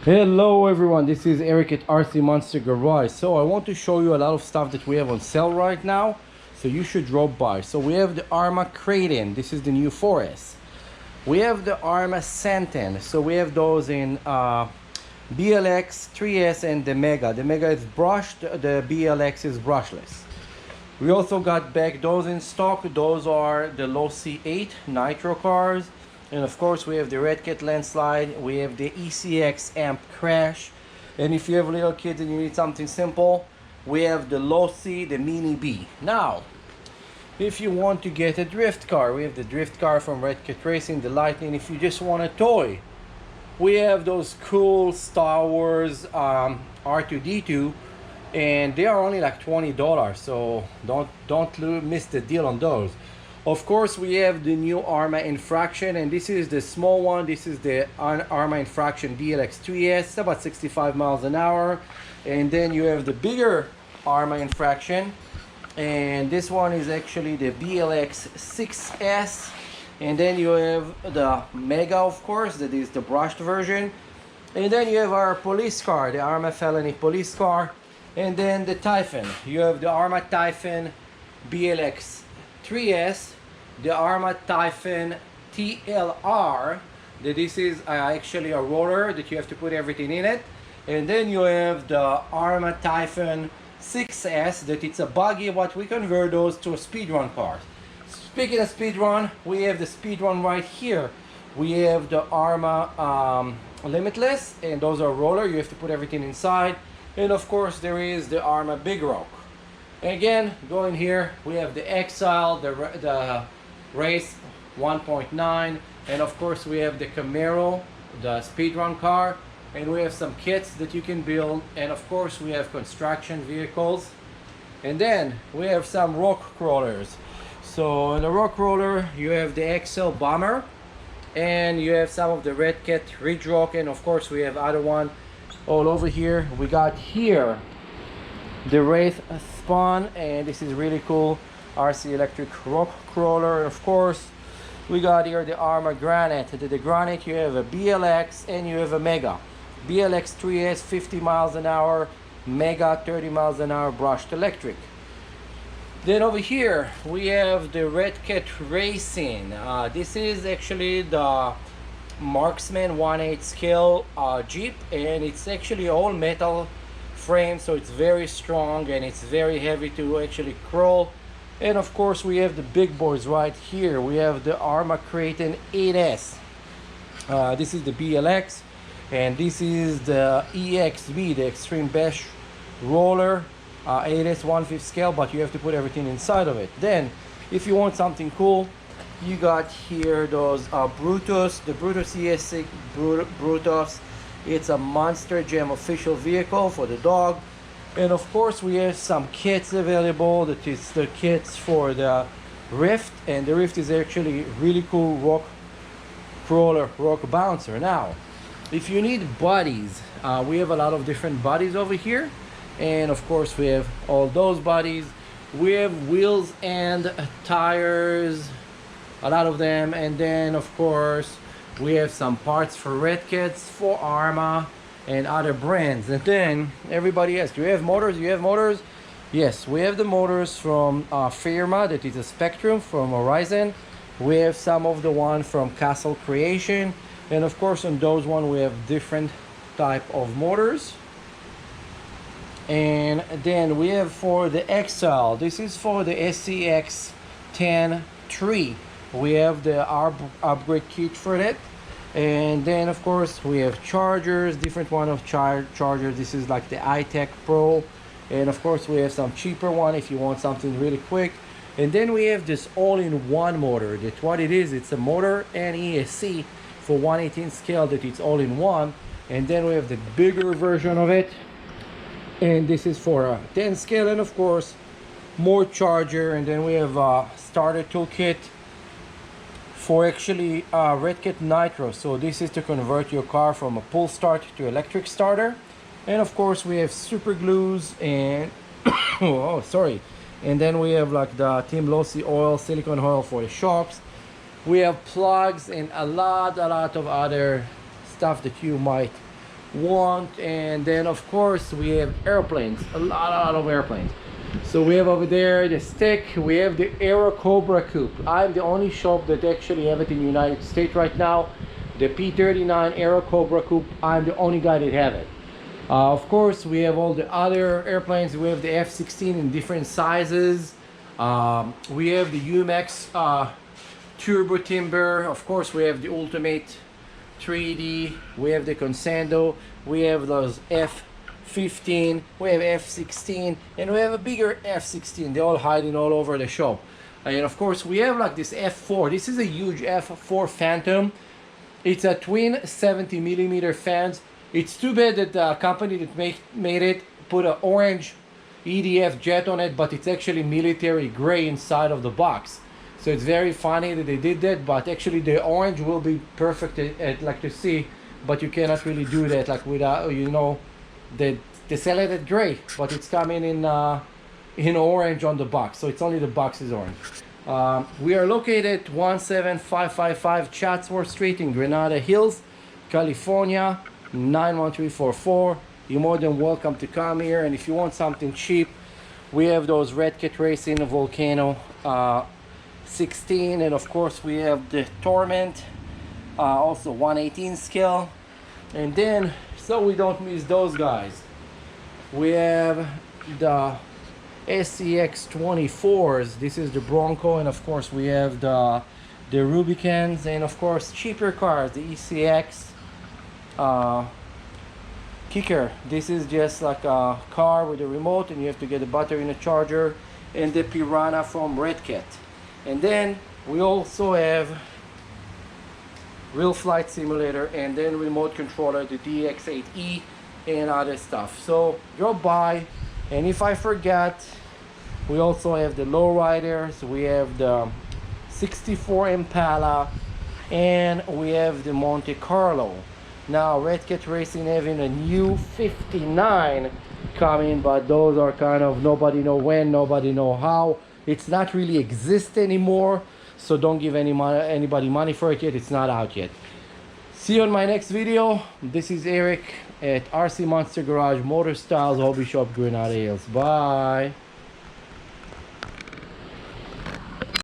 Hello everyone, this is Eric at RC Monster Garage. So I want to show you a lot of stuff that we have on sale right now, so you should drop by. So we have the Arrma Kraton, this is the new 4S. We have the Arrma Santen, so we have those in BLX, 3S and the Mega. The Mega is brushed, the BLX is brushless. We also got back those in stock. Those are the LOSI 8 Nitro cars. And of course we have the Redcat landslide, we have the ECX amp crash, and if you have little kids and you need something simple, we have the LOSI, the Mini B. Now, if you want to get a drift car, we have the drift car from Redcat Racing, the Lightning. If you just want a toy, we have those cool Star Wars R2-D2, and they are only like $20, so don't miss the deal on those. Of course, we have the new Arrma Infraction, and this is the small one. This is the Arrma Infraction DLX 3S, it's about 65 miles an hour. And then you have the bigger Arrma Infraction, and this one is actually the BLX 6S. And then you have the Mega, of course, that is the brushed version. And then you have our police car, the Arrma Felony police car. And then the Typhon. You have the Arrma Typhon BLX 3S, the Arrma Typhon TLR, that this is actually a roller that you have to put everything in it. And then you have the Arrma Typhon 6S, that it's a buggy, but we convert those to a speedrun car. Speaking of speedrun, we have the speedrun right here. We have the Arrma Limitless, and those are roller, you have to put everything inside. And of course there is the Arrma Big Rock. Again, going here, we have the Exile, the Race 1.9, and of course we have the Camaro, the speedrun car, and we have some kits that you can build, and of course we have construction vehicles. And then we have some rock crawlers. So in the rock crawler, you have the XL Bomber, and you have some of the Redcat Ridge Rock, and of course we have other one all over here. We got here the Wraith Spawn, and this is really cool, RC Electric rock crawler. Of course we got here the Arrma Granite. The Granite, you have a BLX and you have a Mega. BLX 3S 50 miles an hour, Mega 30 miles an hour brushed electric. Then over here we have the Redcat Racing. This is actually the Marksman 1/8 scale Jeep, and it's actually all metal frame, so it's very strong and it's very heavy to actually crawl. And of course we have the big boys right here. We have the Arrma Kraton 8S. This is the BLX, and this is the EXB, the Extreme Bash roller, 8S 1/5 scale, but you have to put everything inside of it. Then if you want something cool, you got here those Brutus, the Brutus ES6 Brutus. It's a Monster Jam official vehicle for the dog. And of course we have some kits available. That is the kits for the Rift, and the Rift is actually really cool rock crawler, rock bouncer. Now if you need bodies, we have a lot of different bodies over here, and of course we have all those bodies. We have wheels and tires, a lot of them. And then of course we have some parts for Redcats, for Arrma, and other brands. And then everybody asks, do you have motors? You have motors? Yes, we have the motors from Arrma, that is a Spectrum from Horizon. We have some of the one from Castle Creation, and of course on those one we have different type of motors. And then we have for the XL, this is for the SCX 10-3. We have the upgrade kit for that. And then of course we have chargers, different one of chargers. This is like the iTech Pro. And of course we have some cheaper one if you want something really quick. And then we have this all-in-one motor. That's what it is. It's a motor and ESC for 1/18 scale, that it's all-in-one. And then we have the bigger version of it, and this is for a 10 scale. And of course more charger. And then we have a starter toolkit for actually Redcat Nitro. So this is to convert your car from a pull start to electric starter. And of course we have super glues and oh sorry, and then we have like the Team LOSI oil, silicone oil for the shocks. We have plugs and a lot of other stuff that you might want. And then of course we have airplanes, a lot of airplanes. So we have over there the stick, we have the Aero Cobra coupe. I'm the only shop that actually have it in the United States right now. The P39 Aero Cobra coupe, I'm the only guy that have it. Of course we have all the other airplanes. We have the F-16 in different sizes. We have the UMAX Turbo Timber. Of course we have the Ultimate 3D. We have the Consendo. We have those F-15, we have F-16, and we have a bigger F-16. They're all hiding all over the shop. And of course we have like this F4. This is a huge F4 Phantom. It's a twin 70mm fans. It's too bad that the company that made it put an orange EDF jet on it, but it's actually military gray inside of the box. So it's very funny that they did that, but actually the orange will be perfect at like to see, but you cannot really do that like without, you know, they sell it at gray, but it's coming in orange on the box, so it's only the box is orange. We are located 17555 Chatsworth Street in Granada Hills, California 91344. You're more than welcome to come here, and if you want something cheap, we have those Redcat Racing Volcano 16, and of course we have the Torment, also 118 scale. And then, so we don't miss those guys, we have the SCX 24s. This is the Bronco, and of course we have the Rubicons, and of course cheaper cars, the ECX Kicker. This is just like a car with a remote, and you have to get a battery and a charger, and the Piranha from Redcat. And then we also have Real Flight Simulator, and then remote controller, the DX8E, and other stuff. So drop by, and if I forget, we also have the lowriders. We have the 64 Impala, and we have the Monte Carlo. Now Redcat Racing having a new 59 coming, but those are kind of nobody know when, nobody know how. It's not really exist anymore, so don't give anybody money for it yet. It's not out yet. See you on my next video. This is Eric at RC Monster Garage Motor Styles Hobby Shop, Granada Hills. Bye.